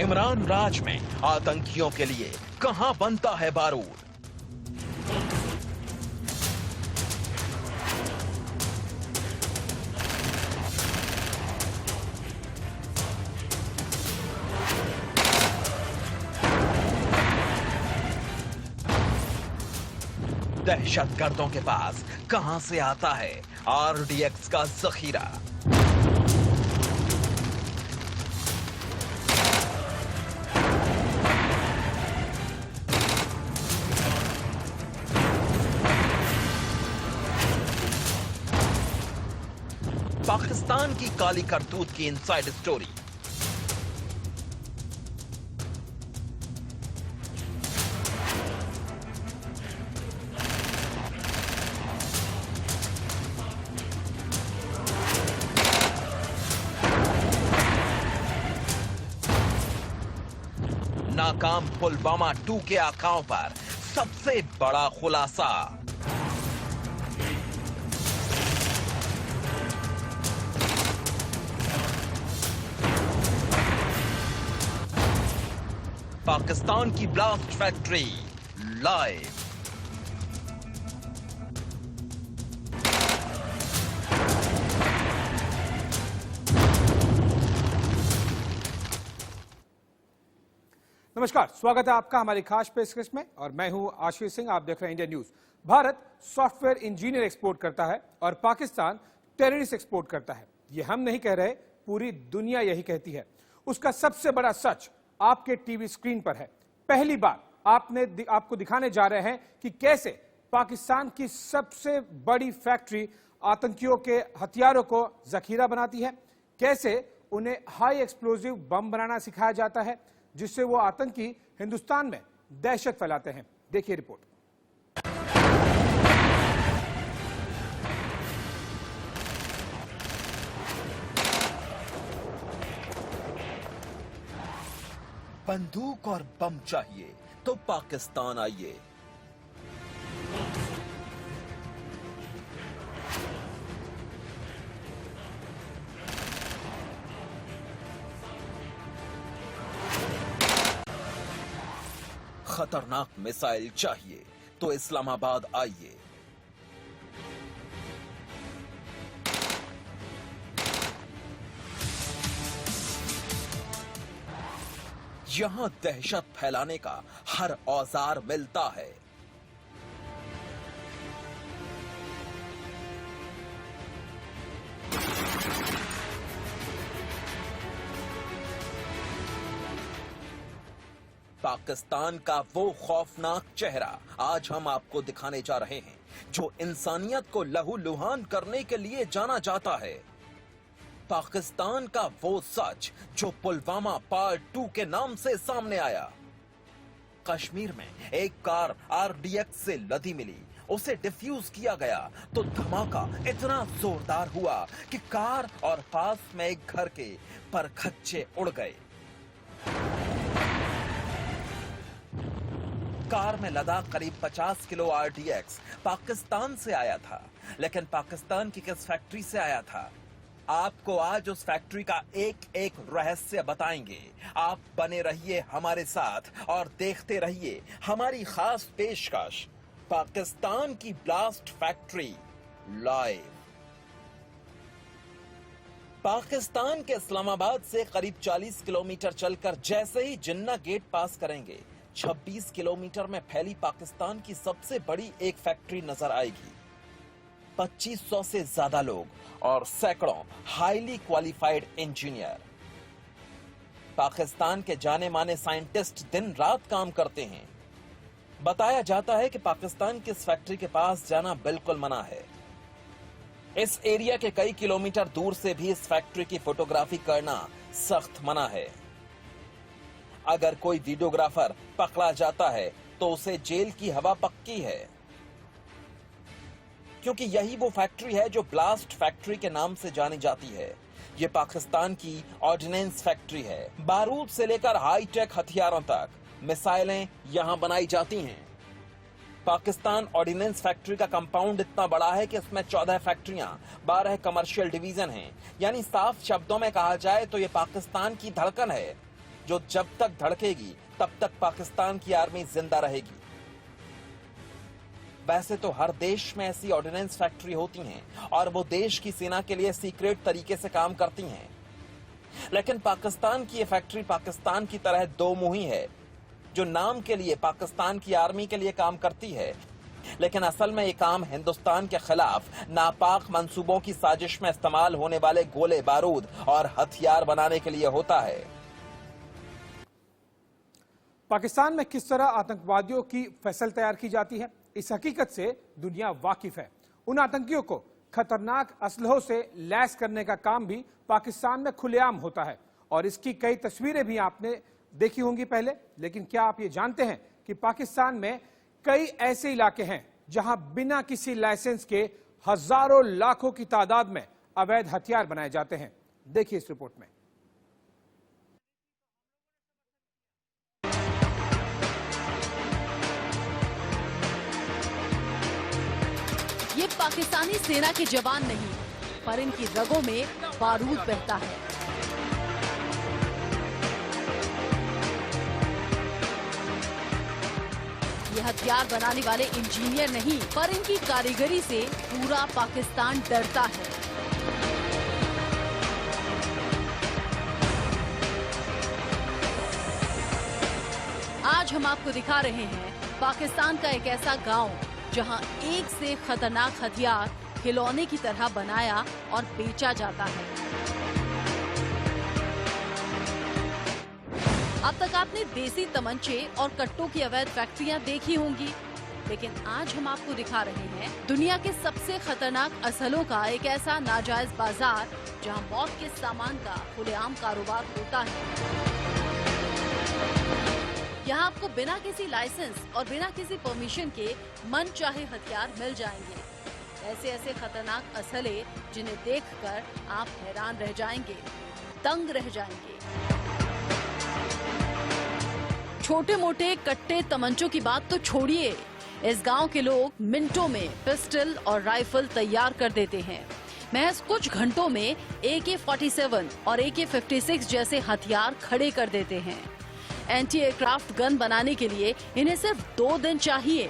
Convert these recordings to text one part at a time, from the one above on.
इमरान राज में आतंकियों के लिए कहां बनता है बारूद। दहशतगर्दों के पास कहां से आता है आरडीएक्स का जखीरा। पाकिस्तान की काली करतूत की इनसाइड स्टोरी। नाकाम पुलवामा 2 के आकाओं पर सबसे बड़ा खुलासा। पाकिस्तान की ब्लास्ट फैक्ट्री लाइव। नमस्कार, स्वागत है आपका हमारी खास पेशकश में और मैं हूं आशीष सिंह। आप देख रहे हैं India news. Bharat software engineer export करता है और पाकिस्तान टेररिस्ट एक्सपोर्ट करता है। ये हम नहीं कह रहे, पूरी दुनिया यही कहती है। उसका सबसे बड़ा सच आपके टीवी स्क्रीन पर है। पहली बार आपको दिखाने जा रहे हैं कि कैसे पाकिस्तान की सबसे बड़ी फैक्ट्री आतंकियों के हथियारों को जखीरा बनाती है, कैसे उन्हें हाई एक्सप्लोजिव बम बनाना सिखाया जाता है जिससे वो आतंकी हिंदुस्तान में दहशत फैलाते हैं। देखिए रिपोर्ट। बंदूक और बम चाहिए तो पाकिस्तान आइए। खतरनाक मिसाइल चाहिए तो इस्लामाबाद आइए। यहां दहशत फैलाने का हर औजार मिलता है। पाकिस्तान का वो खौफनाक चेहरा आज हम आपको दिखाने जा रहे हैं जो इंसानियत को लहूलुहान करने के लिए जाना जाता है। पाकिस्तान का वो सच जो पुलवामा पार्ट 2 के नाम से सामने आया। कश्मीर में एक कार आरडीएक्स से लदी मिली, उसे डिफ्यूज किया गया तो धमाका इतना जोरदार हुआ कि कार और पास में एक घर के परखच्चे उड़ गए। कार में लदा करीब 50 किलो आरडीएक्स पाकिस्तान से आया था, लेकिन पाकिस्तान की किस फैक्ट्री से आया था? आपको आज उस फैक्ट्री का एक एक रहस्य बताएंगे। आप बने रहिए हमारे साथ और देखते रहिए हमारी खास पेशकश, पाकिस्तान की ब्लास्ट फैक्ट्री लाइव। पाकिस्तान के इस्लामाबाद से करीब 40 किलोमीटर चलकर जैसे ही जिन्ना गेट पास करेंगे, 26 किलोमीटर में फैली पाकिस्तान की सबसे बड़ी एक फैक्ट्री नजर आएगी। 2500 से ज्यादा लोग और सैकड़ों हाईली क्वालिफाइड इंजीनियर। पाकिस्तान के जाने माने साइंटिस्ट दिन रात काम करते हैं। बताया जाता है कि पाकिस्तान की इस फैक्ट्री के पास जाना बिल्कुल मना है। इस एरिया के कई किलोमीटर दूर से भी इस फैक्ट्री की फोटोग्राफी करना सख्त मना है। अगर कोई वीडियोग्राफर पकड़ा जाता है तो उसे जेल की हवा पक्की है, क्योंकि यही वो फैक्ट्री है जो ब्लास्ट फैक्ट्री के नाम से जानी जाती है। ये पाकिस्तान की ऑर्डिनेंस फैक्ट्री है। बारूद से लेकर हाईटेक हथियारों तक मिसाइलें यहां बनाई जाती हैं। पाकिस्तान ऑर्डिनेंस फैक्ट्री का कंपाउंड इतना बड़ा है कि इसमें 14 फैक्ट्रियां, 12 कमर्शियल डिवीजन हैं। यानी साफ शब्दों में कहा जाए तो ये पाकिस्तान की धड़कन है। जो जब तक धड़केगी तब तक पाकिस्तान की आर्मी जिंदा रहेगी। वैसे तो हर देश में ऐसी ऑर्डिनेंस फैक्ट्री होती हैं और वो देश की सेना के लिए सीक्रेट तरीके से काम करती हैं, लेकिन पाकिस्तान की ये फैक्ट्री पाकिस्तान की तरह दो मुही है, जो नाम के लिए पाकिस्तान की आर्मी के लिए काम करती है, लेकिन असल में ये काम हिंदुस्तान के खिलाफ नापाक मंसूबों की साजिश में इस्तेमाल होने वाले गोले बारूद और हथियार बनाने के लिए होता है। पाकिस्तान में किस तरह आतंकवादियों की फसल तैयार की जाती है, इस हकीकत से दुनिया वाकिफ है। उन आतंकियों को खतरनाक असलहों से लैस करने का काम भी पाकिस्तान में खुलेआम होता है और इसकी कई तस्वीरें भी आपने देखी होंगी पहले। लेकिन क्या आप ये जानते हैं कि पाकिस्तान में कई ऐसे इलाके हैं जहां बिना किसी लाइसेंस के हजारों लाखों की तादाद में अवैध हथियार बनाए जाते हैं। देखिए इस रिपोर्ट में। ये पाकिस्तानी सेना के जवान नहीं, पर इनकी रगों में बारूद बहता है। ये हथियार बनाने वाले इंजीनियर नहीं, पर इनकी कारीगरी से पूरा पाकिस्तान डरता है। आज हम आपको दिखा रहे हैं पाकिस्तान का एक ऐसा गांव जहां एक से खतरनाक हथियार खिलौने की तरह बनाया और बेचा जाता है। अब तक आपने देसी तमंचे और कट्टों की अवैध फैक्ट्रियां देखी होंगी, लेकिन आज हम आपको दिखा रहे हैं दुनिया के सबसे खतरनाक असलों का एक ऐसा नाजायज बाजार जहां मौत के सामान का खुलेआम कारोबार होता है। यहाँ आपको बिना किसी लाइसेंस और बिना किसी परमिशन के मन चाहे हथियार मिल जाएंगे। ऐसे ऐसे खतरनाक असले जिन्हें देखकर आप हैरान रह जाएंगे, दंग रह जाएंगे। छोटे मोटे कट्टे तमंचों की बात तो छोड़िए, इस गांव के लोग मिनटों में पिस्टल और राइफल तैयार कर देते हैं। महज कुछ घंटों में AK-47 और AK-56 जैसे हथियार खड़े कर देते हैं। एंटी एयरक्राफ्ट गन बनाने के लिए इन्हें सिर्फ 2 दिन चाहिए।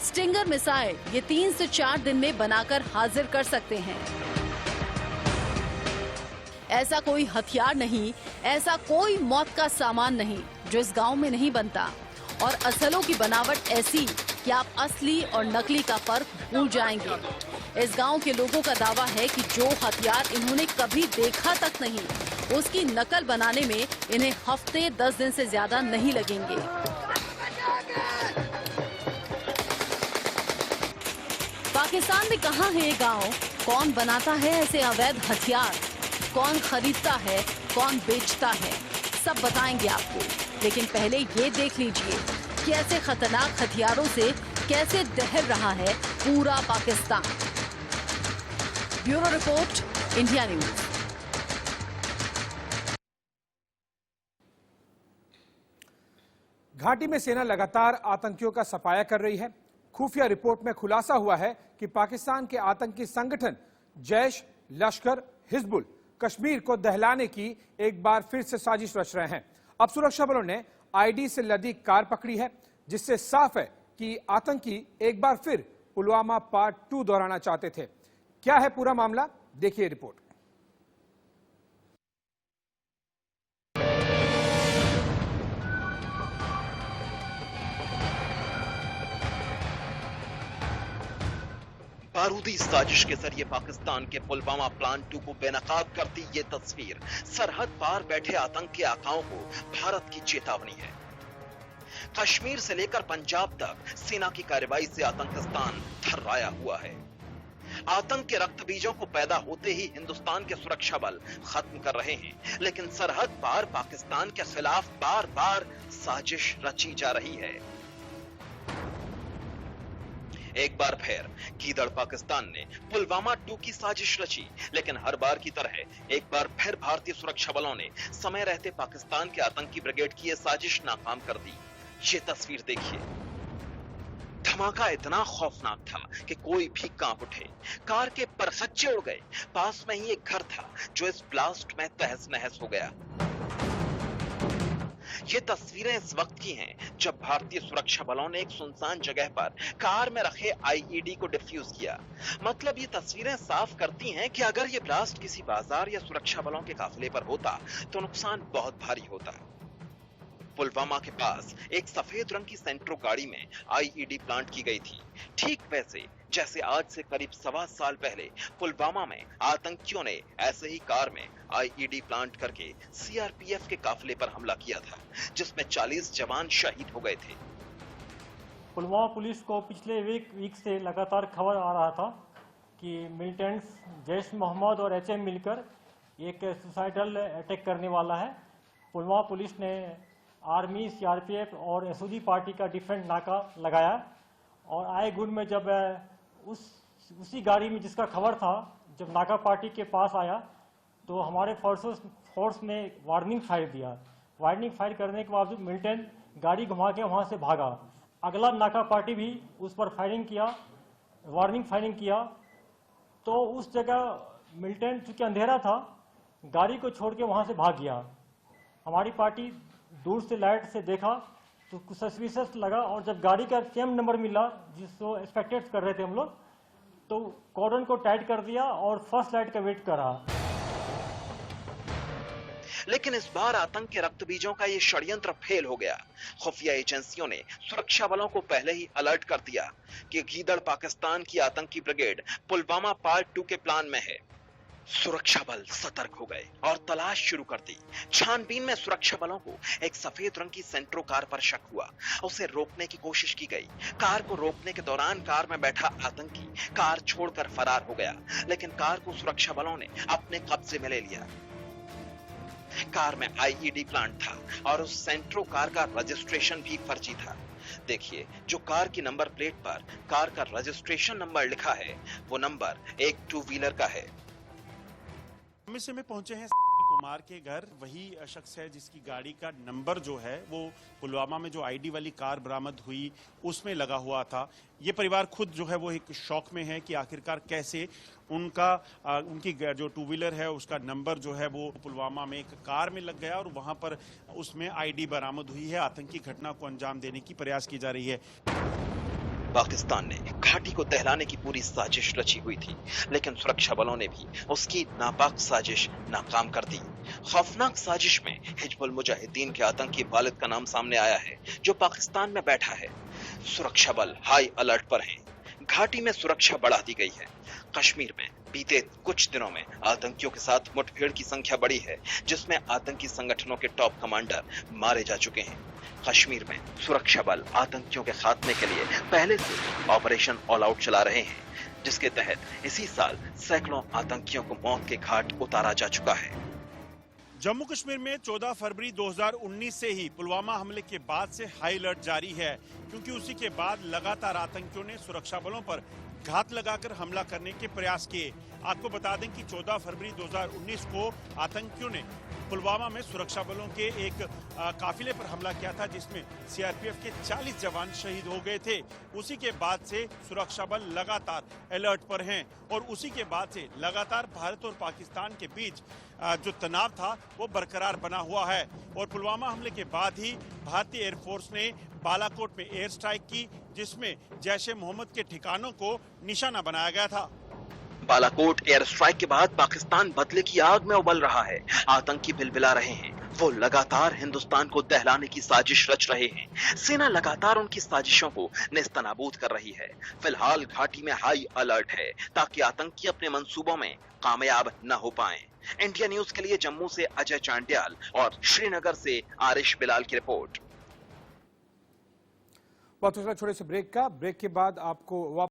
स्टिंगर मिसाइल ये 3 से 4 दिन में बनाकर हाजिर कर सकते हैं। ऐसा कोई हथियार नहीं, ऐसा कोई मौत का सामान नहीं जो इस गांव में नहीं बनता। और असलों की बनावट ऐसी कि आप असली और नकली का फर्क भूल जाएंगे। इस गांव के लोगों का दावा है कि जो हथियार इन्होंने कभी देखा तक नहीं, उसकी नकल बनाने में इन्हें हफ्ते 10 दिन से ज्यादा नहीं लगेंगे। पाकिस्तान में कहां है ये गांव? कौन बनाता है ऐसे अवैध हथियार? कौन खरीदता है, कौन बेचता है? सब बताएंगे आपको। लेकिन पहले ये देख लीजिए कि ऐसे खतरनाक हथियारों से कैसे दहल रहा है पूरा Pakistan. Bureau report, India news. घाटी में सेना लगातार आतंकियों का सफाया कर रही है। खुफिया रिपोर्ट में खुलासा हुआ है कि पाकिस्तान के आतंकी संगठन जैश, लश्कर, हिजबुल कश्मीर को दहलाने की एक बार फिर से साजिश रच रहे हैं। अब सुरक्षा बलों ने आईडी से लदी कार पकड़ी है, जिससे साफ है कि आतंकी एक बार फिर पुलवामा पार्ट 2 दोहराना चाहते थे। क्या है पूरा मामला, देखिए रिपोर्ट। बारूदी साजिश के जरिए पाकिस्तान के पुलवामा प्लान 2 को बेनकाब करती ये तस्वीर सरहद पार बैठे आतंक के आकाओं को भारत की चेतावनी है। कश्मीर से लेकर पंजाब तक सेना की कार्रवाई से आतंकिस्तान थर्राया हुआ है। आतंक के रक्त बीजों को पैदा होते ही हिंदुस्तान के सुरक्षा बल खत्म कर रहे हैं, लेकिन सरहद पार पाकिस्तान के खिलाफ बार बार साजिश रची जा रही है। एक बार फिर गीदड़ पाकिस्तान ने पुलवामा 2 की साजिश रची, लेकिन हर बार की तरह एक बार फिर भारतीय सुरक्षा बलों ने समय रहते पाकिस्तान के आतंकी ब्रिगेड की यह साजिश नाकाम कर दी। ये तस्वीर देखिए। धमाका इतना खौफनाक था कि कोई भी कांप उठे। कार के परखच्चे उड़ गए। पास में ही एक घर था जो इस ब्लास्ट में तहस नहस हो गया। ये तस्वीरें इस वक्त की हैं जब भारतीय सुरक्षा बलों ने एक सुनसान जगह पर कार में रखे आईईडी को डिफ्यूज किया। मतलब ये तस्वीरें साफ करती हैं कि अगर ये ब्लास्ट किसी बाजार या सुरक्षा बलों के काफिले पर होता तो नुकसान बहुत भारी होता। पुलवामा के पास एक सफेद रंग की सेंट्रो गाड़ी में आईईडी प्लांट की गई थी, ठीक वैसे जैसे आज से करीब 1.25 साल पहले पुलवामा में आतंकियों ने ऐसे ही कार में आईईडी प्लांट करके सीआरपीएफ के काफिले पर हमला किया था, जिसमें 40 जवान शहीद हो गए थे। पुलवामा पुलिस को पिछले वीक से लगातार खबर आ रहा था कि मिलिटेंट्स जैश मोहम्मद और एचएम मिलकर एक सुसाइडल अटैक करने वाला है। पुलवामा पुलिस ने आर्मी, सीआरपीएफ और एसओजी पार्टी का डिफेंस नाका लगाया और आए गुण में जब उसी गाड़ी में जिसका खबर था, जब नाका पार्टी के पास आया तो हमारे फोर्स ने वार्निंग फायर दिया। वार्निंग फायर करने के बावजूद मिलिटेंट गाड़ी घुमा के वहां से भागा। अगला नाका पार्टी भी उस पर वार्निंग फायरिंग किया। तो उस जगह मिलिटेंट चूंकि अंधेरा था, गाड़ी को छोड़ के वहां से भाग गया। हमारी पार्टी दूर से लाइट से देखा तो कुछ सस्पिशियस लगा और जब गाड़ी का सेम नंबर मिला जिसको एक्सपेक्टेड कर रहे थे हम लोग, तो कॉर्डन को टाइट कर दिया और फर्स्ट लाइट का वेट करा। लेकिन इस बार आतंक के रक्त बीजों का ये षड्यंत्र फेल हो गया। खुफिया एजेंसियों ने सुरक्षा बलों को पहले ही अलर्ट कर दिया कि गीदड़ पाकिस्तान की आतंकी ब्रिगेड पुलवामा पार्ट 2 के प्लान में है। सुरक्षा बल सतर्क हो गए और तलाश शुरू कर दी। छानबीन में सुरक्षा बलों को एक सफेद रंग की सेंट्रो कार पर शक हुआ। उसे रोकने की कोशिश की गई। कार को रोकने के दौरान कार में बैठा आतंकी कार छोड़कर फरार हो गया, लेकिन कार को सुरक्षा बलों ने अपने कब्जे में ले लिया। कार में आईईडी प्लांट था और उस सेंट्रो कार का रजिस्ट्रेशन भी फर्जी था। देखिए, जो कार की नंबर प्लेट पर कार का रजिस्ट्रेशन नंबर लिखा है, वो नंबर एक 2 व्हीलर का है। में पहुंचे हैं कुमार के घर। वही शख्स है जिसकी गाड़ी का नंबर जो है वो पुलवामा में जो आईडी वाली कार बरामद हुई उसमें लगा हुआ था। ये परिवार खुद जो है वो एक शौक में है कि आखिरकार कैसे उनकी जो 2 व्हीलर है उसका नंबर जो है वो पुलवामा में एक कार में लग गया और वहां पर उसमें आईडी बरामद हुई है। आतंकी घटना को अंजाम देने की प्रयास की जा रही है। पाकिस्तान ने घाटी को दहलाने की पूरी साजिश रची हुई थी, लेकिन सुरक्षा बलों ने भी उसकी नापाक साजिश नाकाम कर दी। खौफनाक साजिश में हिजबुल मुजाहिदीन के आतंकी वालिद का नाम सामने आया है, जो पाकिस्तान में बैठा है। सुरक्षा बल हाई अलर्ट पर हैं। घाटी में सुरक्षा बढ़ा दी गई है। कश्मीर में बीते कुछ दिनों में आतंकियों के साथ मुठभेड़ की संख्या बढ़ी है, जिसमें आतंकी संगठनों के टॉप कमांडर मारे जा चुके हैं। कश्मीर में सुरक्षा बल आतंकियों के खात्मे के लिए पहले से ऑपरेशन ऑल आउट चला रहे हैं, जिसके तहत इसी साल सैकड़ों आतंकियों को मौत के घाट उतारा जा चुका है। जम्मू कश्मीर में 14 फरवरी 2019 से ही पुलवामा हमले के बाद से हाई अलर्ट जारी है, क्योंकि उसी के बाद लगातार आतंकियों ने सुरक्षा बलों पर घात लगाकर हमला करने के प्रयास किए। आपको बता दें कि 14 फरवरी 2019 को आतंकियों ने पुलवामा में सुरक्षा बलों के एक काफिले पर हमला किया था, जिसमें सीआरपीएफ के 40 जवान शहीद हो गए थे। उसी के बाद से सुरक्षा बल लगातार अलर्ट पर हैं और उसी के बाद से लगातार भारत और पाकिस्तान के बीच जो तनाव था वो बरकरार बना हुआ है। और पुलवामा हमले के बाद ही भारतीय एयरफोर्स ने बालाकोट में एयर स्ट्राइक की, जिसमें जैश मोहम्मद के ठिकानों को निशाना बनाया गया था। बालाकोट एयर स्ट्राइक के बाद पाकिस्तान बदले की आग में उबल रहा है। आतंकी बिलबिला रहे हैं। वो लगातार हिंदुस्तान को दहलाने की साजिश रच रहे हैं। सेना लगातार उनकी साजिशों को नेस्तनाबूद कर रही है। फिलहाल घाटी में हाई अलर्ट है, ताकि आतंकी अपने मंसूबों में कामयाब न हो पाएं। इंडिया न्यूज के लिए जम्मू से अजय चांडियाल और श्रीनगर से आरिश बिलाल की रिपोर्ट। छोटे से ब्रेक के बाद आपको